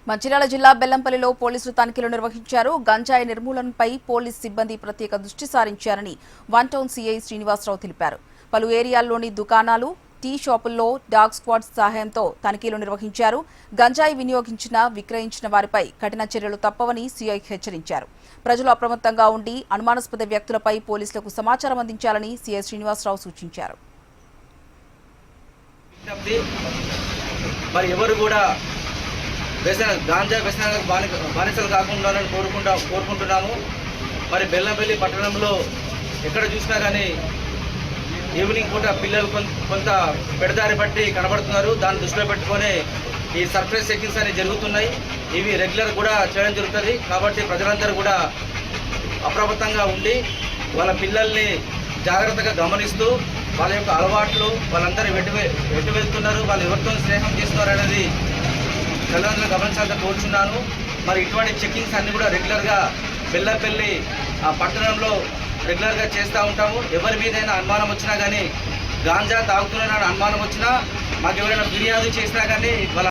మంచిర్యాల జిల్లా బెల్లంపల్లిలో పోలీసులు తనిఖీలు నిర్వహించారు. గంజాయి నిర్మూలనపై పోలీస్ సిబ్బంది ప్రత్యేక దృష్టి సారించారని వన్ టౌన్ సీఐ శ్రీనివాసరావు తెలిపారు. పలు ఏరియాల్లోని దుకాణాలు, టీ షాపుల్లో డాగ్ స్క్వాడ్ సహాయంతో తనిఖీలు నిర్వహించారు. గంజాయి వినియోగించిన, విక్రయించిన వారిపై కఠిన చర్యలు తప్పవని సీఐ హెచ్చరించారు. ప్రజలు అప్రమత్తంగా ఉండి అనుమానాస్పద వ్యక్తులపై పోలీసులకు సమాచారం అందించాలని సీఐ శ్రీనివాసరావు సూచించారు. గాంజా వ్యసనాలకు బానిసలు కాకుండా కోరుకుంటున్నాము. మరి బెల్లంపల్లి పట్టణంలో ఎక్కడ చూసినా కానీ ఈవినింగ్ పూట పిల్లలు కొంత పెడదారి బట్టి కనబడుతున్నారు. దాన్ని దృష్టిలో పెట్టుకొని ఈ సర్ప్రైజ్ చెకింగ్స్ అనేవి జరుగుతున్నాయి. ఇవి రెగ్యులర్ కూడా చేయడం జరుగుతుంది. కాబట్టి ప్రజలందరూ కూడా అప్రమత్తంగా ఉండి వాళ్ళ పిల్లల్ని జాగ్రత్తగా గమనిస్తూ వాళ్ళ యొక్క అలవాట్లు, వాళ్ళందరూ ఎటు వెళ్తున్నారు, వాళ్ళు ఎవరితో స్నేహం చేస్తున్నారు అనేది తల్లిదండ్రులు గమనించాలని కోరుచున్నాను. మరి ఇటువంటి చెకింగ్స్ అన్ని కూడా రెగ్యులర్గా బెల్లంపల్లి పట్టణంలో రెగ్యులర్గా చేస్తూ ఉంటాము. ఎవరి మీదైనా అనుమానం వచ్చినా కానీ, గాంజా తాగుతున్నారని అనుమానం వచ్చినా, మాకు ఎవరైనా ఫిర్యాదు చేసినా కానీ వాళ్ళ